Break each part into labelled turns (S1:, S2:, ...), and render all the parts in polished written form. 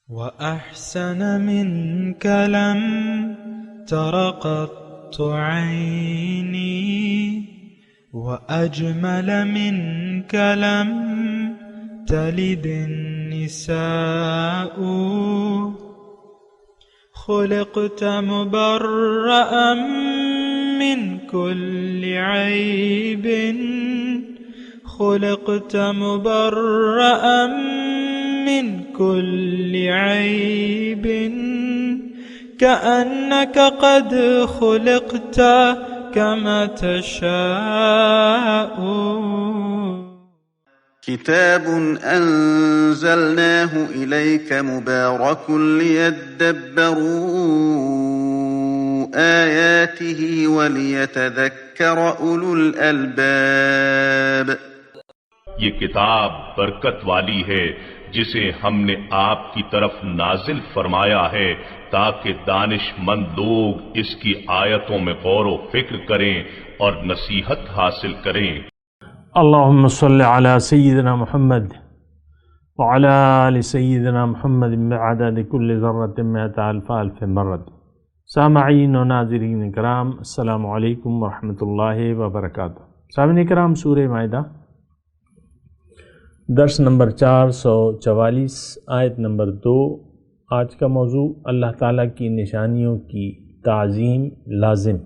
S1: وأحسن منك لم تر قط عيني وأجمل منك لم تلد النساء خلقت مبرأ من كل عيب خلقت مبرأ من كل عيب كأنك قد خلقت كما تشاء.
S2: كتاب أنزلناه إليك مبارك ليدبروا آياته وليتذكر أولو الألباب.
S3: یہ کتاب برکت والی ہے جسے ہم نے آپ کی طرف نازل فرمایا ہے تاکہ دانش مند لوگ اس کی آیتوں میں غور و فکر کریں اور نصیحت حاصل کریں.
S4: اللہم صل علی سیدنا محمد وعلی آل سیدنا محمد بعدد کل ذرۃ مئۃ الف الف مرۃ. سامعین و ناظرین کرام، السلام علیکم ورحمۃ اللہ وبرکاتہ. سامعین کرام، سورہ مائدہ درس نمبر 444 آیت نمبر 2. آج کا موضوع اللہ تعالیٰ کی نشانیوں کی تعظیم لازم.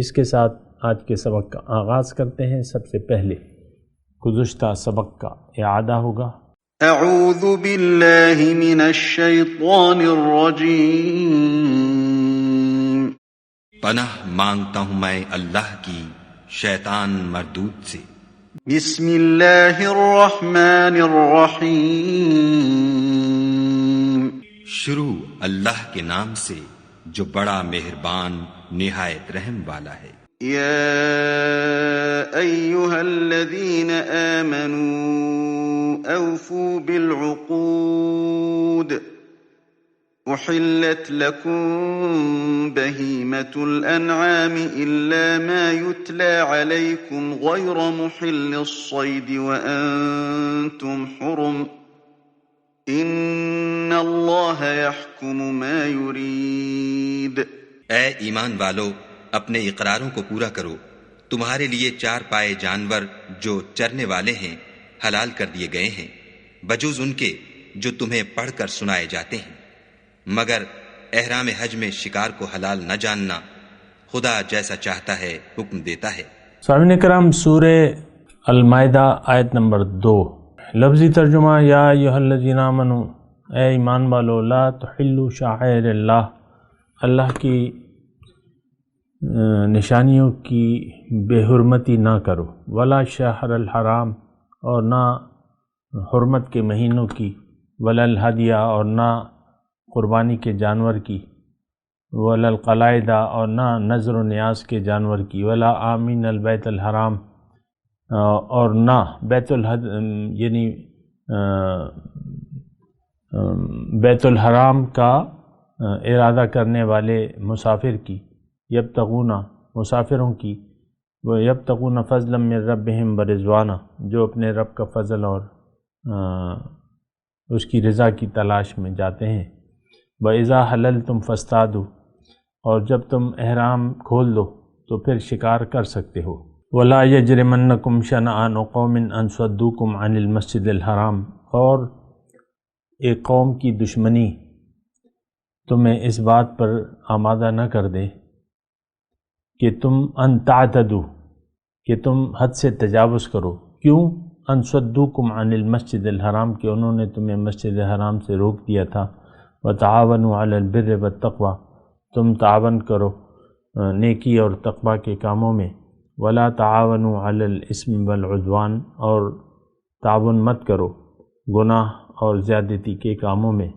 S4: اس کے ساتھ آج کے سبق کا آغاز کرتے ہیں. سب سے پہلے گزشتہ سبق کا اعادہ ہوگا.
S2: اعوذ باللہ من الشیطان الرجیم.
S5: پناہ مانگتا ہوں میں اللہ کی شیطان مردود سے.
S2: بسم اللہ الرحمن الرحیم.
S5: شروع اللہ کے نام سے جو بڑا مہربان نہایت رحم والا ہے.
S2: یا ایہا الذین آمنوا اوفوا بالعقود احلت لکم بہیمۃ الانعام الا ما یتلی علیکم غیر محل الصید وانتم حرم ان اللہ یحکم ما یرید.
S5: اے ایمان والو، اپنے اقراروں کو پورا کرو. تمہارے لیے 4 پائے جانور جو چرنے والے ہیں حلال کر دیے گئے ہیں، بجوز ان کے جو تمہیں پڑھ کر سنائے جاتے ہیں، مگر احرام حج میں شکار کو حلال نہ جاننا. خدا جیسا چاہتا ہے حکم دیتا ہے.
S4: سامعین کرام، سورہ المائدہ آیت نمبر 2. لفظی ترجمہ: یا ایھا الذین آمنوا، اے ایمان والو، لا تحلوا شعائر اللہ، اللہ کی نشانیوں کی بے حرمتی نہ کرو. ولا شہر الحرام، اور نہ حرمت کے مہینوں کی. ولا الہدیہ، اور نہ قربانی کے جانور کی. ولا القلائد، اور نہ نذر و نیاز کے جانور کی. ولا آمین البیت الحرام، اور نہ بیت الحرام کا ارادہ کرنے والے مسافر کی. یبتغون، مسافروں کی. یبتغون فضلا من ربہم ورضوانا، جو اپنے رب کا فضل اور اس کی رضا کی تلاش میں جاتے ہیں. وَإِذَا حَلَلْتُمْ فَاصْطَادُوا، اور جب تم احرام کھول دو تو پھر شکار کر سکتے ہو. وَلَا يَجْرِمَنَّكُمْ شَنَآنُ قَوْمٍ أَن صَدُّوكُمْ عَنِ الْمَسْجِدِ الْحَرَامِ، اور ایک قوم کی دشمنی تمہیں اس بات پر آمادہ نہ کر دے کہ تم ان تعتدوا، کہ تم حد سے تجاوز کرو. کیوں؟ ان صدوکم عن المسجد الحرام، کہ انہوں نے تمہیں مسجد حرام سے روک دیا تھا. وتعاونوا علی البر والتقوی، تم تعاون کرو نیکی اور تقوی کے کاموں میں. ولا تعاونوا علی الاثم والعدوان، اور تعاون مت کرو گناہ اور زیادتی کے کاموں میں.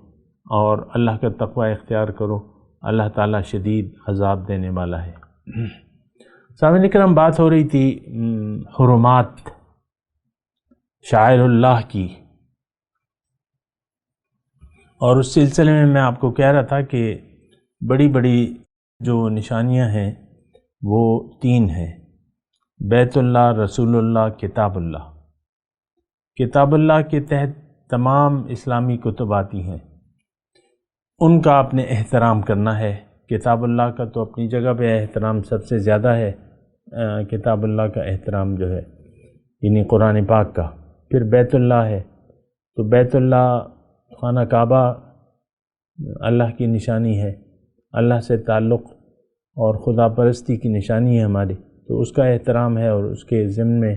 S4: اور اللہ کا تقوی اختیار کرو، اللہ تعالیٰ شدید عذاب دینے والا ہے. سامعین کرام، بات ہو رہی تھی حرمات، شعائر اللہ کی، اور اس سلسلے میں میں آپ کو کہہ رہا تھا کہ بڑی بڑی جو نشانیاں ہیں وہ 3 ہیں: بیت اللہ، رسول اللہ، کتاب اللہ. کتاب اللہ کے تحت تمام اسلامی کتب آتی ہیں. ان کا آپ نے احترام کرنا ہے۔ کتاب اللہ کا تو اپنی جگہ پہ احترام سب سے زیادہ ہے، کتاب اللہ کا احترام جو ہے یعنی قرآن پاک کا۔ پھر بیت اللہ ہے، تو بیت اللہ خانہ کعبہ اللہ کی نشانی ہے، اللہ سے تعلق اور خدا پرستی کی نشانی ہے ہماری، تو اس کا احترام ہے۔ اور اس کے ضمن میں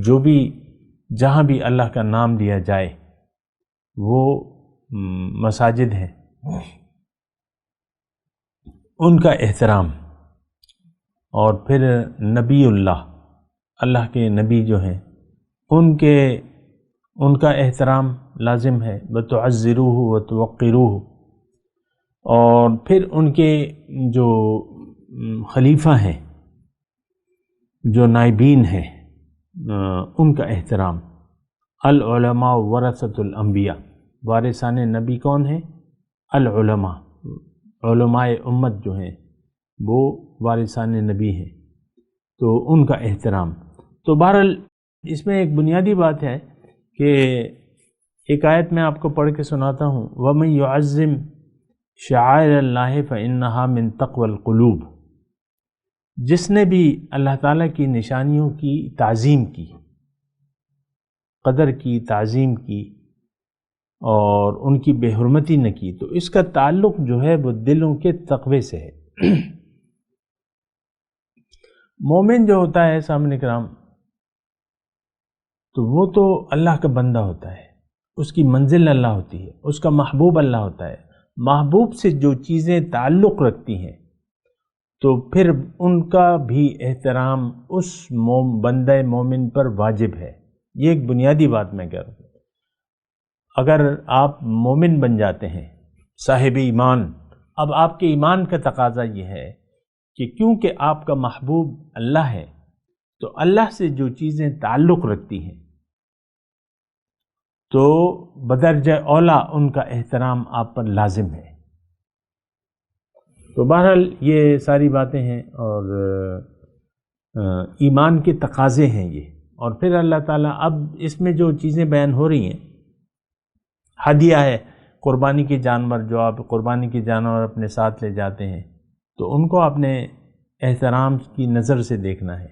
S4: جو بھی جہاں بھی اللہ کا نام لیا جائے وہ مساجد ہیں، ان کا احترام۔ اور پھر نبی اللہ کے نبی جو ہیں ان کا احترام لازم ہے، وَتُعَزِّرُوهُ وَتُوَقِّرُوهُ۔ اور پھر ان کے جو خلیفہ ہیں، جو نائبین ہیں، ان کا احترام۔ العلماء ورثۃ الانبیاء، وارثان نبی کون ہیں؟ العلماء، علماء امت جو ہیں وہ وارثان نبی ہیں، تو ان کا احترام۔ تو بہرحال اس میں ایک بنیادی بات ہے کہ ایک آیت میں آپ کو پڑھ کے سناتا ہوں، وَمَن يُعَظِّمْ شَعَائِرَ اللَّهِ فَإِنَّهَا مِن تَقْوَى الْقُلُوبِ، جس نے بھی اللہ تعالیٰ کی نشانیوں کی تعظیم کی، قدر کی، تعظیم کی اور ان کی بے حرمتی نہ کی، تو اس کا تعلق جو ہے وہ دلوں کے تقوی سے ہے۔ مومن جو ہوتا ہے سامنے کرام، تو وہ تو اللہ کا بندہ ہوتا ہے، اس کی منزل اللہ ہوتی ہے، اس کا محبوب اللہ ہوتا ہے۔ محبوب سے جو چیزیں تعلق رکھتی ہیں تو پھر ان کا بھی احترام اس بندہ مومن پر واجب ہے۔ یہ ایک بنیادی بات میں کہہ رہا ہوں۔ اگر آپ مومن بن جاتے ہیں، صاحب ایمان، اب آپ کے ایمان کا تقاضا یہ ہے کہ کیونکہ آپ کا محبوب اللہ ہے تو اللہ سے جو چیزیں تعلق رکھتی ہیں تو بدرجہ اولا ان کا احترام آپ پر لازم ہے۔ تو بہرحال یہ ساری باتیں ہیں اور ایمان کے تقاضے ہیں یہ۔ اور پھر اللہ تعالیٰ اب اس میں جو چیزیں بیان ہو رہی ہیں، ہدیہ ہے، قربانی کے جانور، جو آپ قربانی کے جانور اپنے ساتھ لے جاتے ہیں تو ان کو آپ نے احترام کی نظر سے دیکھنا ہے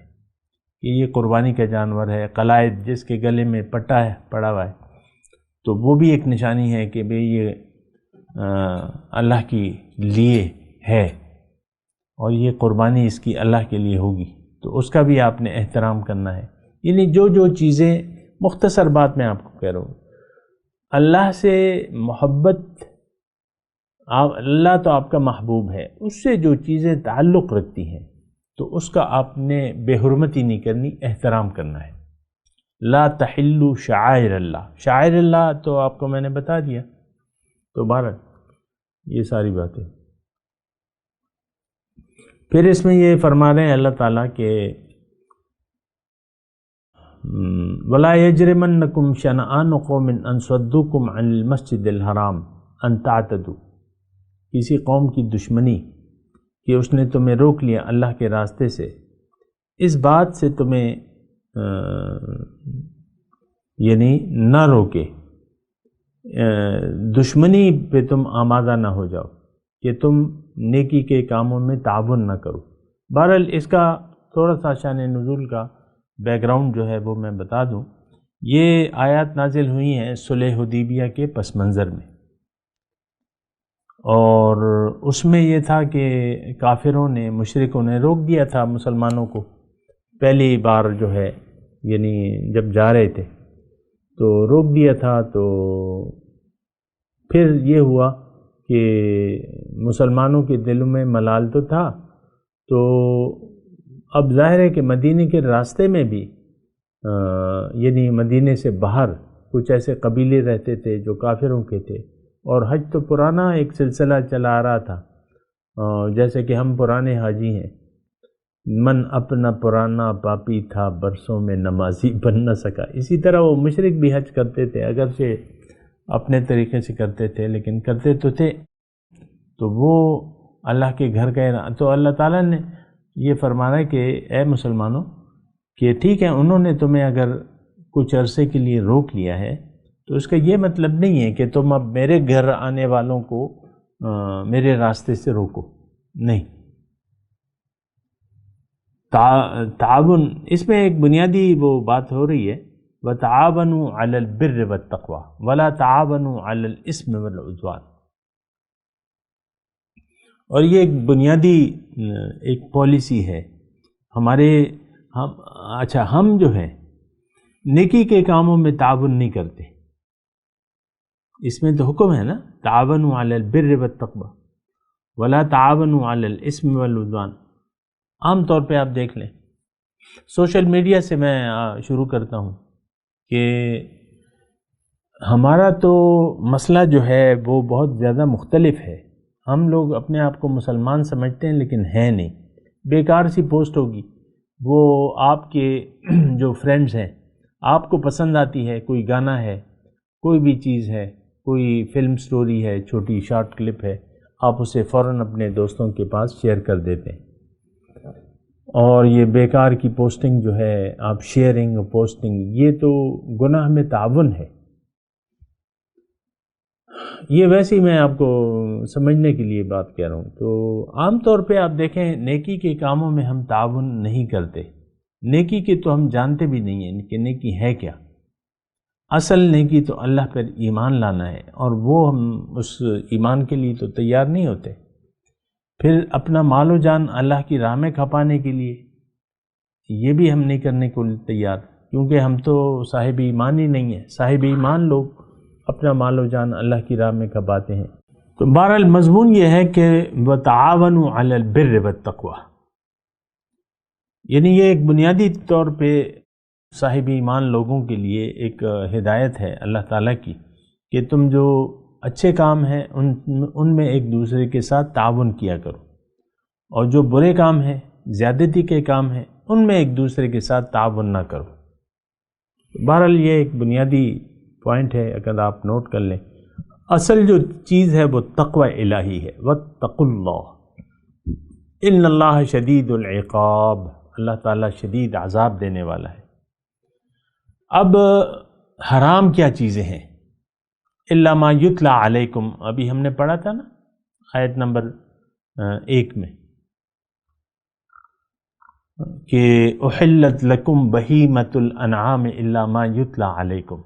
S4: کہ یہ قربانی کا جانور ہے۔ قلائد، جس کے گلے میں پٹا ہے پڑا ہوا ہے، تو وہ بھی ایک نشانی ہے کہ بھئی یہ اللہ کی لیے ہے اور یہ قربانی اس کی اللہ کے لیے ہوگی، تو اس کا بھی آپ نے احترام کرنا ہے۔ یعنی جو چیزیں، مختصر بات میں آپ کو کہہ رہا ہوں، اللہ سے محبت، اللہ تو آپ کا محبوب ہے، اس سے جو چیزیں تعلق رکھتی ہیں تو اس کا آپ نے بے حرمتی نہیں کرنی، احترام کرنا ہے۔ لا تحلوا شعائر اللہ، شعائر اللہ تو آپ کو میں نے بتا دیا۔ تو بہرحال یہ ساری باتیں، پھر اس میں یہ فرما رہے ہیں اللہ تعالیٰ کہ وَلَا يَجْرِمَنَّكُمْ شَنَآنُ قَوْمٍ أَن صَدُّوكُمْ عَنِ الْمَسْجِدِ الْحَرَامِ أَن تَعْتَدُوا، کسی قوم کی دشمنی کہ اس نے تمہیں روک لیا اللہ کے راستے سے، اس بات سے تمہیں یعنی نہ روکے، دشمنی پہ تم آمادہ نہ ہو جاؤ کہ تم نیکی کے کاموں میں تعاون نہ کرو۔ بہرحال اس کا تھوڑا سا شان نزول کا بیک گراؤنڈ جو ہے وہ میں بتا دوں۔ یہ آیات نازل ہوئی ہیں صلح حدیبیہ کے پس منظر میں، اور اس میں یہ تھا کہ کافروں نے، مشرکوں نے روک دیا تھا مسلمانوں کو پہلی بار جو ہے، یعنی جب جا رہے تھے تو روک دیا تھا۔ تو پھر یہ ہوا کہ مسلمانوں کے دلوں میں ملال تو تھا، تو اب ظاہر ہے کہ مدینے کے راستے میں بھی یعنی مدینے سے باہر کچھ ایسے قبیلے رہتے تھے جو کافروں کے تھے، اور حج تو پرانا ایک سلسلہ چلا آ رہا تھا، جیسے کہ ہم پرانے حاجی ہیں، من اپنا پرانا پاپی تھا برسوں میں نمازی بن نہ سکا، اسی طرح وہ مشرک بھی حج کرتے تھے، اگرچہ اپنے طریقے سے کرتے تھے لیکن کرتے تو تھے۔ تو وہ اللہ کے گھر کا، تو اللہ تعالیٰ نے یہ فرمانا ہے کہ اے مسلمانوں کہ ٹھیک ہے، انہوں نے تمہیں اگر کچھ عرصے کے لیے روک لیا ہے تو اس کا یہ مطلب نہیں ہے کہ تم اب میرے گھر آنے والوں کو میرے راستے سے روکو، نہیں۔ تعاون، اس میں ایک بنیادی وہ بات ہو رہی ہے، وَتَعَاوَنُوا عَلَى الْبِرِّ وَالتَّقْوَى وَلَا تَعَاوَنُوا عَلَى الْإِثْمِ وَالْعُدْوَانِ۔ اور یہ ایک بنیادی ایک پالیسی ہے ہمارے، ہم جو ہیں نیکی کے کاموں میں تعاون نہیں کرتے، اس میں تو حکم ہے نا، تعاونوا علی البر والتقوی ولا تعاونوا علی الاسم والعدوان۔ عام طور پہ آپ دیکھ لیں، سوشل میڈیا سے میں شروع کرتا ہوں کہ ہمارا تو مسئلہ جو ہے وہ بہت زیادہ مختلف ہے۔ ہم لوگ اپنے آپ کو مسلمان سمجھتے ہیں لیکن ہیں نہیں، بیکار سی پوسٹ ہوگی، وہ آپ کے جو فرینڈز ہیں آپ کو پسند آتی ہے، کوئی گانا ہے، کوئی بھی چیز ہے، کوئی فلم سٹوری ہے، چھوٹی شارٹ کلپ ہے، آپ اسے فوراً اپنے دوستوں کے پاس شیئر کر دیتے ہیں، اور یہ بیکار کی پوسٹنگ جو ہے، آپ شیئرنگ اور پوسٹنگ، یہ تو گناہ میں تعاون ہے۔ یہ ویسے ہی میں آپ کو سمجھنے کے لیے بات کہہ رہا ہوں۔ تو عام طور پہ آپ دیکھیں نیکی کے کاموں میں ہم تعاون نہیں کرتے، نیکی کے تو ہم جانتے بھی نہیں ہیں کہ نیکی ہے کیا۔ اصل نیکی تو اللہ پر ایمان لانا ہے، اور وہ ہم اس ایمان کے لیے تو تیار نہیں ہوتے، پھر اپنا مال و جان اللہ کی راہ میں کھپانے کے لیے یہ بھی ہم نہیں کرنے کو تیار، کیونکہ ہم تو صاحب ایمان ہی نہیں ہیں۔ صاحب ایمان لوگ اپنا مال و جان اللہ کی راہ میں کھپاتے ہیں۔ تو بہرحال مضمون یہ ہے کہ وَتَعَاوَنُوا عَلَى الْبِرِّ وَالتَّقْوَى، یعنی یہ ایک بنیادی طور پہ صاحب ایمان لوگوں کے لیے ایک ہدایت ہے اللہ تعالیٰ کی کہ تم جو اچھے کام ہیں ان میں ایک دوسرے کے ساتھ تعاون کیا کرو، اور جو برے کام ہیں، زیادتی کے کام ہیں، ان میں ایک دوسرے کے ساتھ تعاون نہ کرو۔ بہرحال یہ ایک بنیادی پوائنٹ ہے، اگر آپ نوٹ کر لیں۔ اصل جو چیز ہے وہ تقوی الہی ہے، واتقوا اللہ ان اللہ شدید العقاب، اللہ تعالیٰ شدید عذاب دینے والا ہے۔ اب حرام کیا چیزیں ہیں؟ الا ما یتلی علیکم، ابھی ہم نے پڑھا تھا نا آیت نمبر 1 میں کہ احلت لکم بہیمۃ الانعام الا ما یتلی علیکم،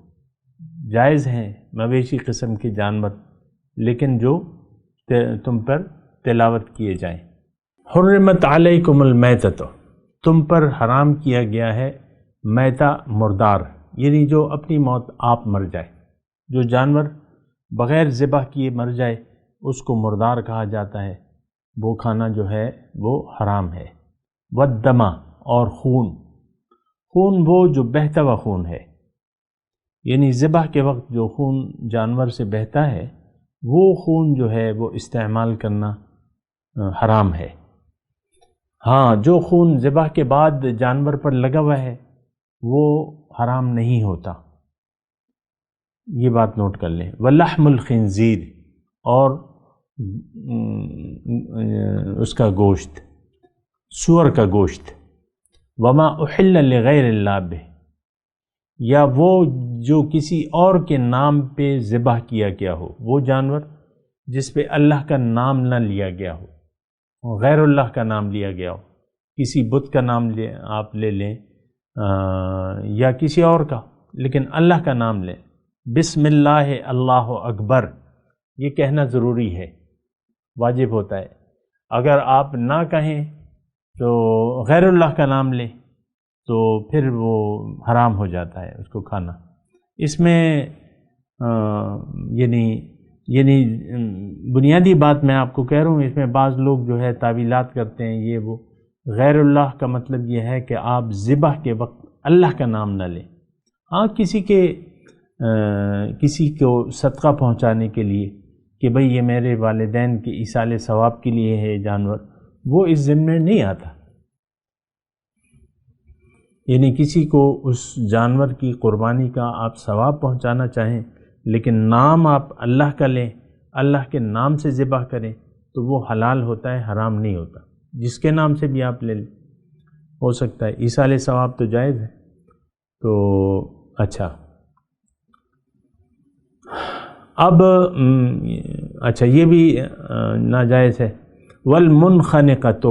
S4: جائز ہیں مویشی قسم کے جانور لیکن جو تم پر تلاوت کیے جائیں۔ حرمت علیکم المیتۃ، تم پر حرام کیا گیا ہے میتہ، مردار، یعنی جو اپنی موت آپ مر جائے، جو جانور بغیر ذبح کیے مر جائے اس کو مردار کہا جاتا ہے، وہ کھانا جو ہے وہ حرام ہے۔ والدم، اور خون، خون وہ جو بہتا ہوا خون ہے، یعنی ذبح کے وقت جو خون جانور سے بہتا ہے وہ خون جو ہے وہ استعمال کرنا حرام ہے۔ ہاں، جو خون ذبح کے بعد جانور پر لگا ہوا ہے وہ حرام نہیں ہوتا، یہ بات نوٹ کر لیں۔ ولحم الخنزیر، اور اس کا گوشت، سور کا گوشت۔ وما احل لغیر اللہ بہ، یا وہ جو کسی اور کے نام پہ ذبح کیا گیا ہو، وہ جانور جس پہ اللہ کا نام نہ لیا گیا ہو، غیر اللہ کا نام لیا گیا ہو، کسی بت کا نام آپ لے لیں یا کسی اور کا، لیکن اللہ کا نام لیں، بسم اللہ اللہ اکبر، یہ کہنا ضروری ہے، واجب ہوتا ہے۔ اگر آپ نہ کہیں تو غیر اللہ کا نام لیں تو پھر وہ حرام ہو جاتا ہے اس کو کھانا۔ اس میں یعنی بنیادی بات میں آپ کو کہہ رہا ہوں، اس میں بعض لوگ جو ہے تعویلات کرتے ہیں، یہ وہ۔ غیر اللہ کا مطلب یہ ہے کہ آپ ذبح کے وقت اللہ کا نام نہ لیں۔ ہاں، کسی کو صدقہ پہنچانے کے لیے کہ بھئی یہ میرے والدین کے ایصال ثواب کے لیے ہے جانور، وہ اس ضمن نہیں آتا، یعنی کسی کو اس جانور کی قربانی کا آپ ثواب پہنچانا چاہیں لیکن نام آپ اللہ کا لیں، اللہ کے نام سے ذبح کریں تو وہ حلال ہوتا ہے، حرام نہیں ہوتا۔ جس کے نام سے بھی آپ لے لیں، ہو سکتا ہے ایصال ثواب تو جائز ہے۔ تو اچھا، اب اچھا یہ بھی ناجائز ہے۔ والمنخنقۃ،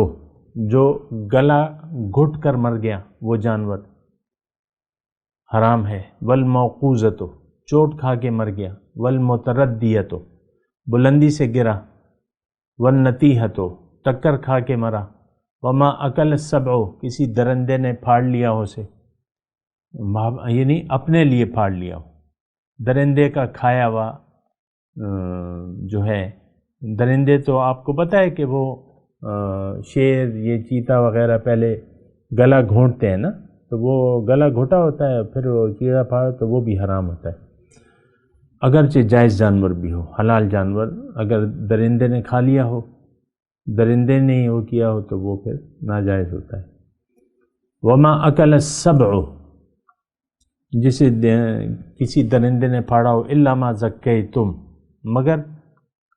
S4: جو گلا گھٹ کر مر گیا وہ جانور حرام ہے۔ والموقوذۃ، چوٹ کھا کے مر گیا۔ والمتردیۃ، بلندی سے گرا۔ والنتیحۃ، ٹکر کھا کے مرا۔ وما اکل السبع، کسی درندے نے پھاڑ لیا ہو اسے، یعنی اپنے لیے پھاڑ لیا ہو۔ درندے کا کھایا ہوا جو ہے، درندے تو آپ کو پتہ ہے کہ وہ شیر، یہ چیتا وغیرہ پہلے گلا گھونٹتے ہیں نا، تو وہ گلا گھوٹا ہوتا ہے، پھر وہ چیڑا پھاڑ تو وہ بھی حرام ہوتا ہے، اگرچہ جائز جانور بھی ہو، حلال جانور اگر درندے نے کھا لیا ہو، درندے نے ہی وہ کیا ہو تو وہ پھر ناجائز ہوتا ہے۔ وما اکل السبع، جسے کسی درندے نے پھاڑا ہو، الا ما زکیتم، مگر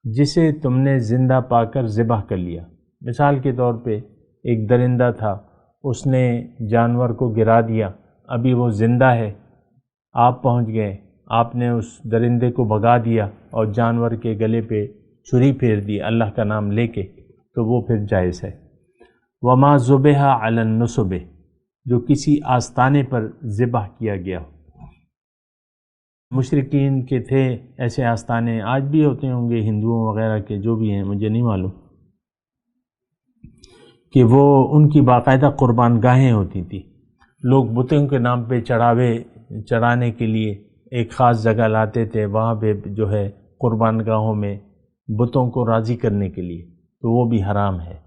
S4: جسے تم نے زندہ پا کر ذبح کر لیا۔ مثال کے طور پہ ایک درندہ تھا، اس نے جانور کو گرا دیا، ابھی وہ زندہ ہے، آپ پہنچ گئے، آپ نے اس درندے کو بھگا دیا اور جانور کے گلے پہ چھری پھیر دی اللہ کا نام لے کے، تو وہ پھر جائز ہے۔ وما ذبح علی النصب، جو کسی آستانے پر ذبح کیا گیا ہو۔ مشرکین کے تھے ایسے آستانے، آج بھی ہوتے ہوں گے ہندوؤں وغیرہ کے، جو بھی ہیں مجھے نہیں معلوم، کہ وہ ان کی باقاعدہ قربان گاہیں ہوتی تھیں، لوگ بتوں کے نام پہ چڑھاوے چڑھانے کے لیے ایک خاص جگہ لاتے تھے، وہاں پہ جو ہے قربان گاہوں میں بتوں کو راضی کرنے کے لیے، تو وہ بھی حرام ہے۔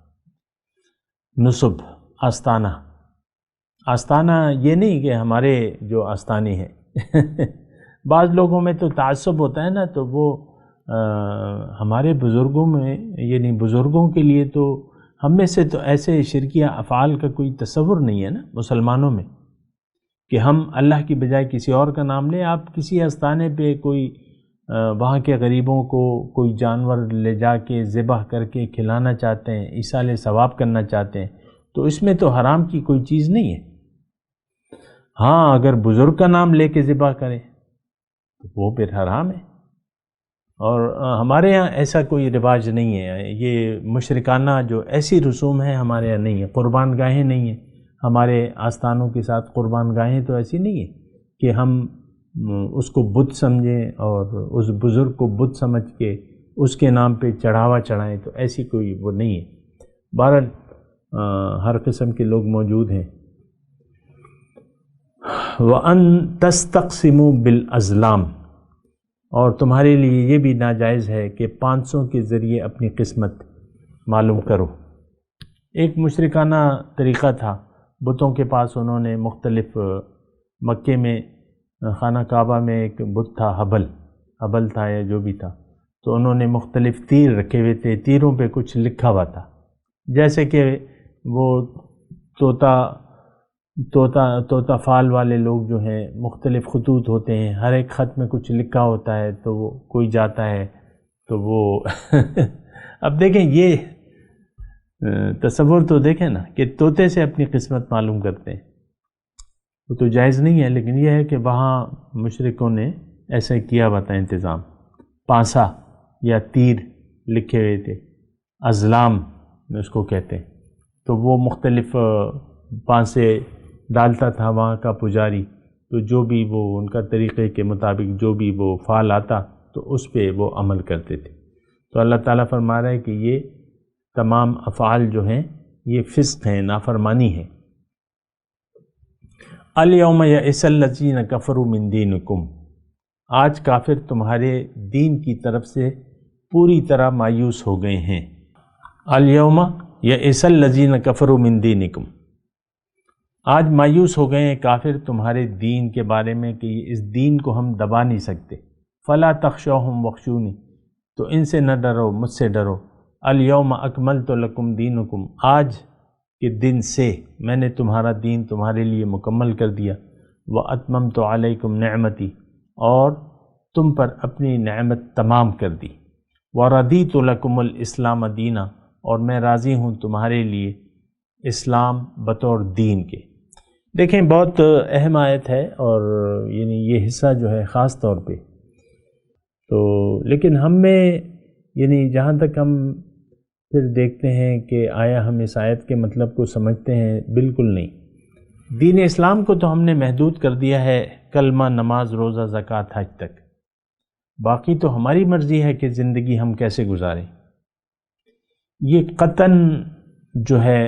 S4: نصب، آستانہ، آستانہ یہ نہیں کہ ہمارے جو آستانے ہیں بعض لوگوں میں تو تعصب ہوتا ہے نا، تو وہ ہمارے بزرگوں میں، یعنی بزرگوں کے لیے تو ہم میں سے تو ایسے شرکیہ افعال کا کوئی تصور نہیں ہے نا مسلمانوں میں، کہ ہم اللہ کی بجائے کسی اور کا نام لیں۔ آپ کسی آستانے پہ کوئی وہاں کے غریبوں کو کوئی جانور لے جا کے ذبح کر کے کھلانا چاہتے ہیں، ایصال ثواب کرنا چاہتے ہیں، تو اس میں تو حرام کی کوئی چیز نہیں ہے۔ ہاں اگر بزرگ کا نام لے کے ذبح کریں تو وہ پھر حرام ہے، اور ہمارے ہاں ایسا کوئی رواج نہیں ہے، یہ مشرکانہ جو ایسی رسوم ہیں ہمارے ہاں نہیں ہے، قربان گاہیں نہیں ہیں ہمارے آستانوں کے ساتھ، قربان گاہیں تو ایسی نہیں ہے کہ ہم اس کو بت سمجھیں اور اس بزرگ کو بت سمجھ کے اس کے نام پہ چڑھاوا چڑھائیں، تو ایسی کوئی وہ نہیں ہے۔ بہرحال ہر قسم کے لوگ موجود ہیں۔ وَأَن تَسْتَقْسِمُوا بِالْأَزْلَامِ، اور تمہارے لیے یہ بھی ناجائز ہے کہ پانسوں کے ذریعے اپنی قسمت معلوم کرو۔ ایک مشرکانہ طریقہ تھا، بتوں کے پاس انہوں نے مختلف، مکے میں خانہ کعبہ میں ایک بت تھا، حبل تھا یا جو بھی تھا، تو انہوں نے مختلف تیر رکھے ہوئے تھے، تیروں پہ کچھ لکھا ہوا تھا، جیسے کہ وہ طوطا فال والے لوگ جو ہیں، مختلف خطوط ہوتے ہیں، ہر ایک خط میں کچھ لکھا ہوتا ہے، تو وہ کوئی جاتا ہے تو وہ اب دیکھیں یہ تصور تو دیکھیں نا کہ طوطے سے اپنی قسمت معلوم کرتے ہیں، وہ تو جائز نہیں ہے، لیکن یہ ہے کہ وہاں مشرکوں نے ایسا کیا ہوا تھا انتظام، پانسا یا تیر لکھے ہوئے تھے، ازلام اس کو کہتے ہیں، تو وہ مختلف پانسے ڈالتا تھا وہاں کا پجاری، تو جو بھی وہ ان کا طریقے کے مطابق جو بھی وہ فعل آتا تو اس پہ وہ عمل کرتے تھے۔ تو اللہ تعالیٰ فرما رہا ہے کہ یہ تمام افعال جو ہیں یہ فسق ہیں، نافرمانی ہے۔ الیوم یئس الذین کفروا من دینکم، آج کافر تمہارے دین کی طرف سے پوری طرح مایوس ہو گئے ہیں۔ الیوم یئس الذین کفروا من دینکم، آج مایوس ہو گئے ہیں کافر تمہارے دین کے بارے میں کہ اس دین کو ہم دبا نہیں سکتے۔ فلا تخشوہم واخشونی، تو ان سے نہ ڈرو، مجھ سے ڈرو۔ الیوم اکملت لکم دینکم، آج کے دن سے میں نے تمہارا دین تمہارے لیے مکمل کر دیا۔ واتممت علیکم نعمتی، اور تم پر اپنی نعمت تمام کر دی۔ ورضیت لکم الاسلام دینا، اور میں راضی ہوں تمہارے لیے اسلام بطور دین کے۔ دیکھیں بہت اہم آیت ہے، اور یعنی یہ حصہ جو ہے خاص طور پہ تو لیکن ہم میں یعنی جہاں تک ہم پھر دیکھتے ہیں کہ آیا ہم اس آیت کے مطلب کو سمجھتے ہیں، بالکل نہیں۔ دین اسلام کو تو ہم نے محدود کر دیا ہے کلمہ، نماز، روزہ، زکوٰۃ، حج تک۔ باقی تو ہماری مرضی ہے کہ زندگی ہم کیسے گزاریں۔ یہ قطعاً جو ہے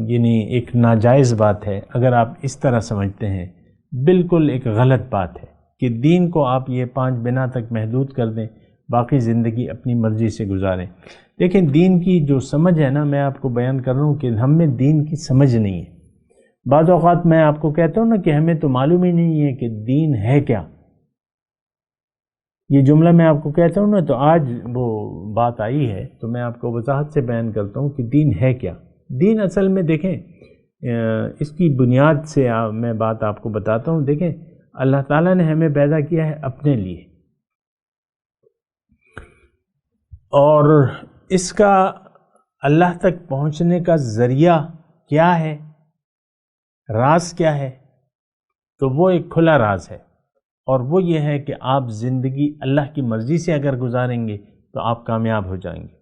S4: یعنی ایک ناجائز بات ہے اگر آپ اس طرح سمجھتے ہیں، بالکل ایک غلط بات ہے کہ دین کو آپ یہ 5 بنا تک محدود کر دیں، باقی زندگی اپنی مرضی سے گزاریں۔ لیکن دین کی جو سمجھ ہے نا، میں آپ کو بیان کر رہا ہوں کہ ہم میں دین کی سمجھ نہیں ہے۔ بعض اوقات میں آپ کو کہتا ہوں نا کہ ہمیں تو معلوم ہی نہیں ہے کہ دین ہے کیا۔ یہ جملہ میں آپ کو کہتا ہوں نا، تو آج وہ بات آئی ہے تو میں آپ کو وضاحت سے بیان کرتا ہوں کہ دین ہے کیا۔ دین اصل میں دیکھیں، اس کی بنیاد سے میں بات آپ کو بتاتا ہوں۔ دیکھیں، اللہ تعالیٰ نے ہمیں پیدا کیا ہے اپنے لیے، اور اس کا اللہ تک پہنچنے کا ذریعہ کیا ہے، راز کیا ہے، تو وہ ایک کھلا راز ہے، اور وہ یہ ہے کہ آپ زندگی اللہ کی مرضی سے اگر گزاریں گے تو آپ کامیاب ہو جائیں گے،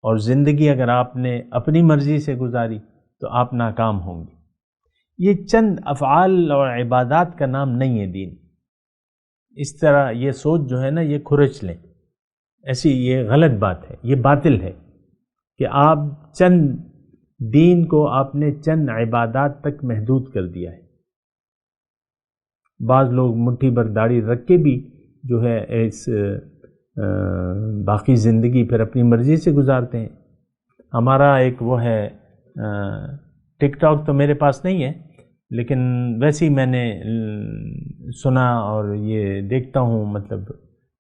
S4: اور زندگی اگر آپ نے اپنی مرضی سے گزاری تو آپ ناکام ہوں گے۔ یہ چند افعال اور عبادات کا نام نہیں ہے دین۔ اس طرح یہ سوچ جو ہے نا، یہ کھرچ لیں، ایسی یہ غلط بات ہے، یہ باطل ہے کہ آپ چند دین کو آپ نے چند عبادات تک محدود کر دیا ہے۔ بعض لوگ مٹھی بھر داڑھی رکھ کے بھی جو ہے اس باقی زندگی پھر اپنی مرضی سے گزارتے ہیں۔ ہمارا ایک وہ ہے ٹک ٹاک، تو میرے پاس نہیں ہے، لیکن ویسے ہی میں نے سنا اور یہ دیکھتا ہوں، مطلب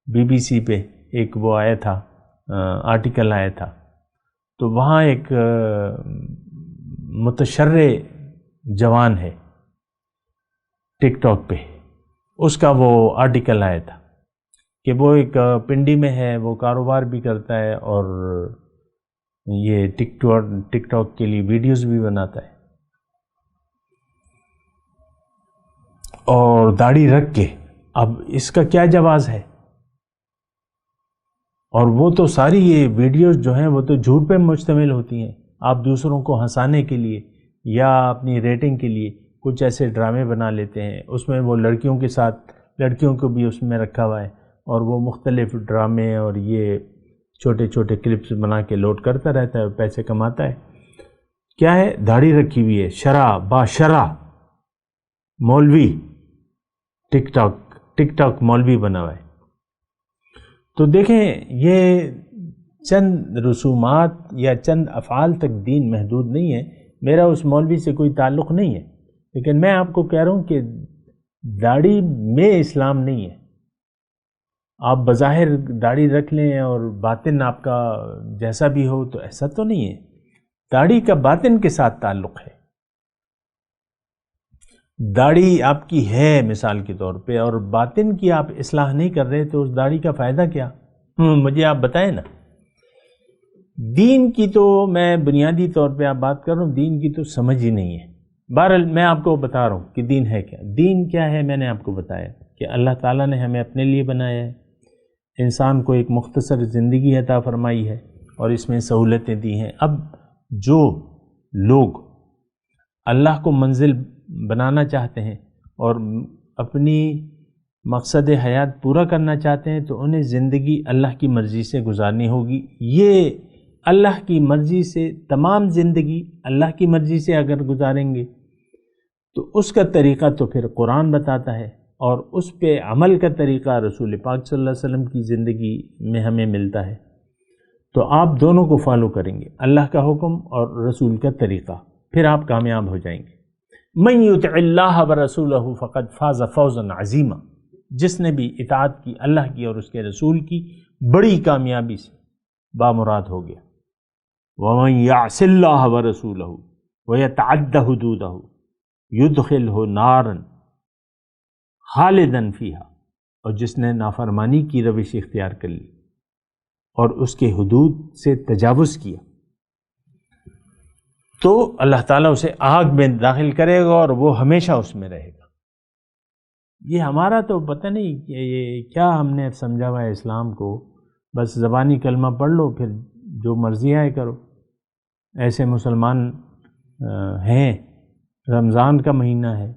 S4: BBC پہ ایک وہ آیا تھا، آرٹیکل آیا تھا، تو وہاں ایک متشرع جوان ہے ٹک ٹاک پہ، اس کا وہ آرٹیکل آیا تھا کہ وہ ایک پنڈی میں ہے، وہ کاروبار بھی کرتا ہے اور یہ ٹک ٹاک کے لیے ویڈیوز بھی بناتا ہے، اور داڑھی رکھ کے۔ اب اس کا کیا جواز ہے؟ اور وہ تو ساری یہ ویڈیوز جو ہیں وہ تو جھوٹ پہ مشتمل ہوتی ہیں۔ آپ دوسروں کو ہنسانے کے لیے یا اپنی ریٹنگ کے لیے کچھ ایسے ڈرامے بنا لیتے ہیں، اس میں وہ لڑکیوں کے ساتھ، لڑکیوں کو بھی اس میں رکھا ہوا ہے، اور وہ مختلف ڈرامے اور یہ چھوٹے چھوٹے کلپس بنا کے لوڈ کرتا رہتا ہے، پیسے کماتا ہے۔ کیا ہے؟ داڑھی رکھی ہوئی ہے، شرع باشرع مولوی، ٹک ٹاک مولوی بنا ہوا ہے۔ تو دیکھیں، یہ چند رسومات یا چند افعال تک دین محدود نہیں ہے۔ میرا اس مولوی سے کوئی تعلق نہیں ہے، لیکن میں آپ کو کہہ رہا ہوں کہ داڑھی میں اسلام نہیں ہے۔ آپ بظاہر داڑھی رکھ لیں اور باطن آپ کا جیسا بھی ہو، تو ایسا تو نہیں ہے۔ داڑھی کا باطن کے ساتھ تعلق ہے۔ داڑھی آپ کی ہے مثال کے طور پہ، اور باطن کی آپ اصلاح نہیں کر رہے، تو اس داڑھی کا فائدہ کیا؟ مجھے آپ بتائیں نا۔ دین کی تو میں بنیادی طور پہ آپ بات کر رہا ہوں، دین کی تو سمجھ ہی نہیں ہے۔ بہرحال میں آپ کو بتا رہا ہوں کہ دین ہے کیا۔ دین کیا ہے؟ میں نے آپ کو بتایا کہ اللہ تعالیٰ نے ہمیں اپنے لیے بنایا ہے، انسان کو ایک مختصر زندگی عطا فرمائی ہے اور اس میں سہولتیں دی ہیں۔ اب جو لوگ اللہ کو منزل بنانا چاہتے ہیں اور اپنی مقصد حیات پورا کرنا چاہتے ہیں، تو انہیں زندگی اللہ کی مرضی سے گزارنی ہوگی۔ یہ اللہ کی مرضی سے، تمام زندگی اللہ کی مرضی سے اگر گزاریں گے تو اس کا طریقہ تو پھر قرآن بتاتا ہے، اور اس پہ عمل کا طریقہ رسول پاک صلی اللہ علیہ وسلم کی زندگی میں ہمیں ملتا ہے۔ تو آپ دونوں کو فالو کریں گے، اللہ کا حکم اور رسول کا طریقہ، پھر آپ کامیاب ہو جائیں گے۔ من یطع اللہ ورسولہ فقد فاز فوزا عظیما، جس نے بھی اطاعت کی اللہ کی اور اس کے رسول کی، بڑی کامیابی سے بامراد ہو گیا۔ ومن یعص اللہ ورسولہ ویتعد حدودہ یدخلہ نارا خالدا فیہا، اور جس نے نافرمانی کی روش اختیار کر لی اور اس کے حدود سے تجاوز کیا، تو اللہ تعالیٰ اسے آگ میں داخل کرے گا اور وہ ہمیشہ اس میں رہے گا۔ یہ ہمارا تو پتہ نہیں کہ یہ کیا ہم نے سمجھا ہوا ہے اسلام کو، بس زبانی کلمہ پڑھ لو پھر جو مرضی آئے کرو۔ ایسے مسلمان ہیں، رمضان کا مہینہ ہے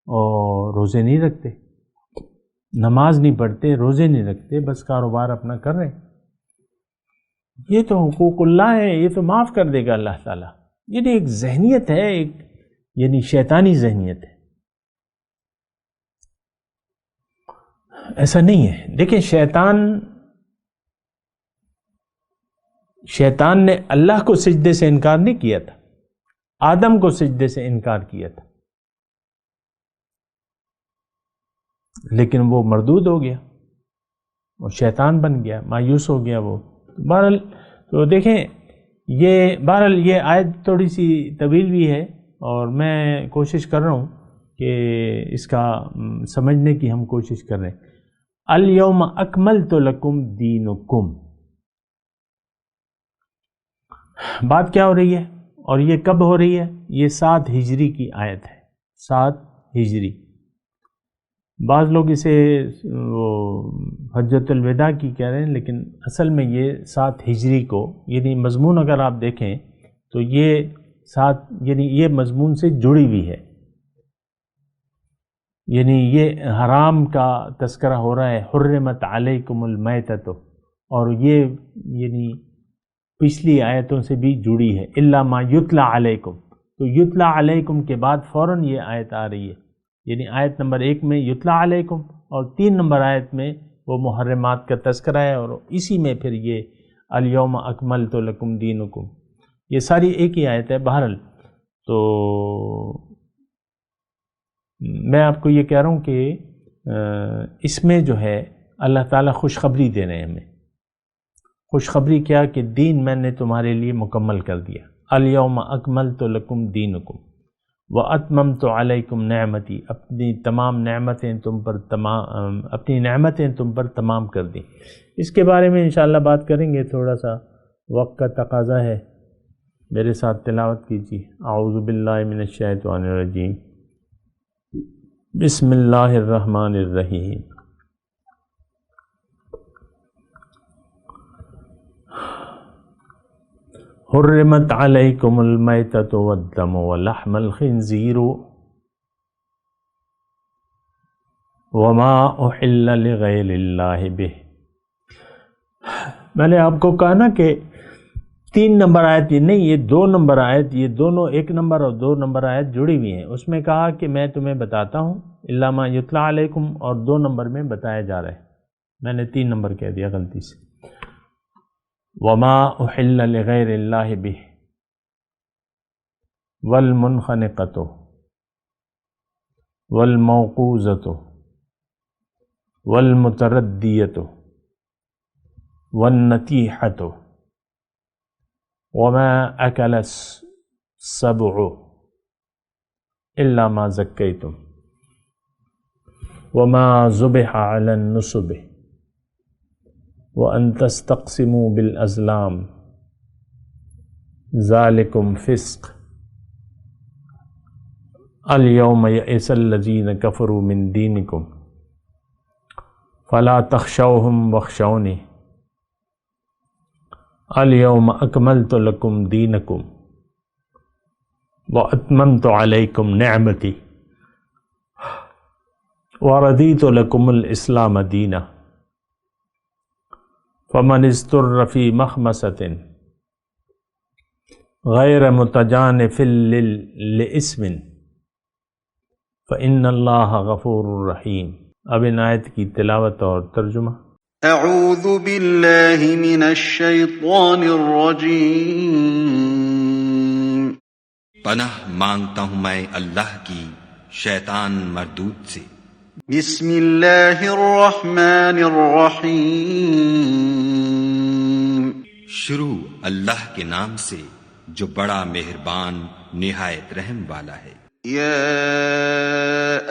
S4: اور روزے نہیں رکھتے، نماز نہیں پڑھتے، روزے نہیں رکھتے، بس کاروبار اپنا کر رہے ہیں۔ یہ تو حقوق اللہ ہے، یہ تو معاف کر دے گا اللہ تعالیٰ۔ یہ ایک ذہنیت ہے، ایک یعنی شیطانی ذہنیت ہے۔ ایسا نہیں ہے۔ دیکھیں شیطان نے اللہ کو سجدے سے انکار نہیں کیا تھا، آدم کو سجدے سے انکار کیا تھا، لیکن وہ مردود ہو گیا، وہ شیطان بن گیا، مایوس ہو گیا وہ۔ بہرحال تو دیکھیں یہ آیت تھوڑی سی طویل بھی ہے اور میں کوشش کر رہا ہوں کہ اس کا سمجھنے کی ہم کوشش کر رہے ہیں۔ الیوم اکملت لکم دینکم، بات کیا ہو رہی ہے اور یہ کب ہو رہی ہے؟ یہ 7 ہجری کی آیت ہے، 7 ہجری۔ بعض لوگ اسے حجۃ الوداع کی کہہ رہے ہیں، لیکن اصل میں یہ 7 ہجری کو، یعنی مضمون اگر آپ دیکھیں تو یہ 7 یعنی یہ مضمون سے جڑی ہوئی ہے، یعنی یہ حرام کا تذکرہ ہو رہا ہے، حرمت علیکم المیتۃ، اور یہ یعنی پچھلی آیتوں سے بھی جڑی ہے، الا ما یتلی علیکم۔ تو یتلی علیکم کے بعد فوراً یہ آیت آ رہی ہے، یعنی آیت نمبر 1 میں یتلی علیکم اور 3 نمبر آیت میں وہ محرمات کا تذکرہ ہے، اور اسی میں پھر یہ الیوم اکملت لکم دینکم، یہ ساری ایک ہی آیت ہے۔ بہرحال تو میں آپ کو یہ کہہ رہا ہوں کہ اس میں جو ہے اللہ تعالیٰ خوشخبری دے رہے ہیں ہمیں۔ خوشخبری کیا؟ کہ دین میں نے تمہارے لیے مکمل کر دیا۔ الیوم اکملت لکم دینکم واتممت علیکم نعمتی، اپنی نعمتیں تم پر تمام کر دیں۔ اس کے بارے میں انشاءاللہ بات کریں گے، تھوڑا سا وقت کا تقاضا ہے۔ میرے ساتھ تلاوت کیجیے، اعوذ باللہ من الشیطان الرجیم، بسم اللہ الرحمن الرحیم۔ حرمت علیکم المیتۃ والدم ولحم الخنزیر وما احل لغیر اللہ بہ۔ میں نے آپ کو کہا نا کہ 3 نمبر آیت نہیں، یہ 2 نمبر آیت، یہ دونوں 1 نمبر اور 2 نمبر آیت جڑی ہوئی ہیں۔ اس میں کہا کہ میں تمہیں بتاتا ہوں الا ما یتلی علیکم، اور 2 نمبر میں بتایا جا رہا ہے، میں نے 3 نمبر کہہ دیا غلطی سے۔ وما احل لغیر اللہ بہ والمنخنقۃ والموقوذۃ والمتردیۃ والنطیحۃ وما اکل السبع الا ما زکیتم وما ذبح علی النصب وَأَن تَسْتَقْسِمُوا بِالْأَزْلَامِ ذَلِكُمْ فِسْقٌ الْيَوْمَ يَئِسَ الَّذِينَ كَفَرُوا مِن دِينِكُمْ فَلَا تَخْشَوْهُمْ وَاخْشَوْنِي الْيَوْمَ أَكْمَلْتُ لَكُمْ دِينَكُمْ وَأَتْمَمْتُ عَلَيْكُمْ نِعْمَتِي وَرَضِيتُ لَكُمُ الْإِسْلَامَ دِينًا فمن اضطر فی مخمصۃ غیر متجانف لإثم فإن اللہ غفور رحیم۔ اب ان آیت کی تلاوت اور ترجمہ۔
S2: اعوذ باللہ من الشیطان الرجیم،
S5: پناہ مانگتا ہوں میں اللہ کی شیطان مردود سے۔
S2: بسم اللہ الرحمن الرحیم،
S5: شروع اللہ کے نام سے جو بڑا مہربان نہایت رحم والا ہے۔
S2: یا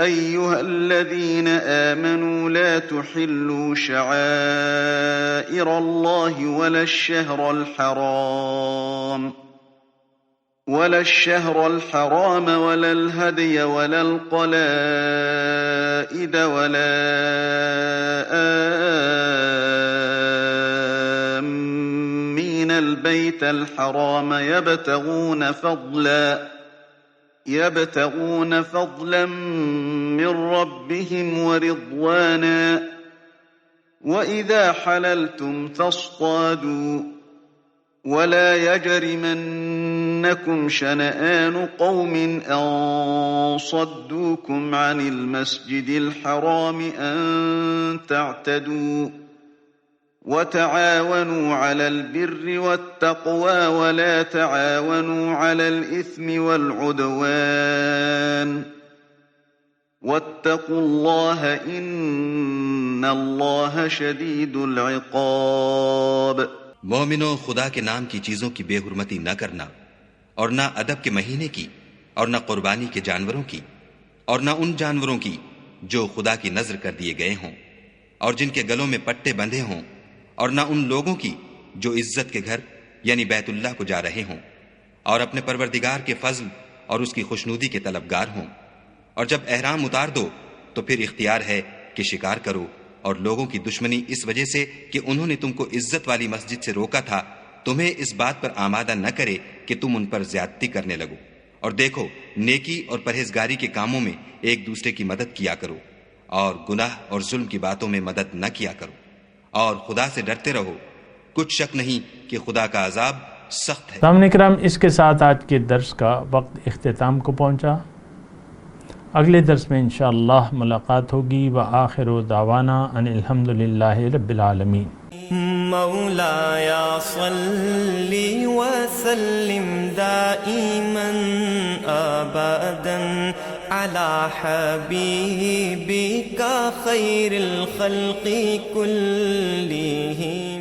S2: ایہا الذین آمنوا لا تحلوا شعائر اللہ ولا الشہر الحرام ولا الشهر الحرام ولا الهدي ولا القلائد ولا آمين البيت الحرام يبتغون فضلا من ربهم ورضوانا وإذا حللتم فاصطادوا ولا يجرمنكم شنآن قوم أن صدوكم عن المسجد الحرام أن تعتدوا وتعاونوا على البر والتقوى ولا تعاونوا على الإثم والعدوان واتقوا الله إن الله شديد العقاب۔
S5: مومنوں، خدا کے نام کی چیزوں کی بے حرمتی نہ کرنا، اور نہ ادب کے مہینے کی، اور نہ قربانی کے جانوروں کی، اور نہ ان جانوروں کی جو خدا کی نذر کر دیے گئے ہوں اور جن کے گلوں میں پٹے بندھے ہوں، اور نہ ان لوگوں کی جو عزت کے گھر یعنی بیت اللہ کو جا رہے ہوں اور اپنے پروردگار کے فضل اور اس کی خوشنودی کے طلبگار ہوں۔ اور جب احرام اتار دو تو پھر اختیار ہے کہ شکار کرو، اور لوگوں کی دشمنی اس وجہ سے کہ انہوں نے تم کو عزت والی مسجد سے روکا تھا تمہیں اس بات پر آمادہ نہ کرے کہ تم ان پر زیادتی کرنے لگو۔ اور دیکھو، نیکی اور پرہیزگاری کے کاموں میں ایک دوسرے کی مدد کیا کرو، اور گناہ اور ظلم کی باتوں میں مدد نہ کیا کرو، اور خدا سے ڈرتے رہو، کچھ شک نہیں کہ خدا کا عذاب سخت ہے۔
S4: سامعین کرام، اس کے ساتھ آج کے درس کا وقت اختتام کو پہنچا۔ اگلے درس میں انشاءاللہ ملاقات ہوگی۔ وآخر دعوانا ان الحمدللہ رب العالمین۔
S6: مولایا صلی وسلم دائما ابدا على حبیبک خیر الخلق کلہم۔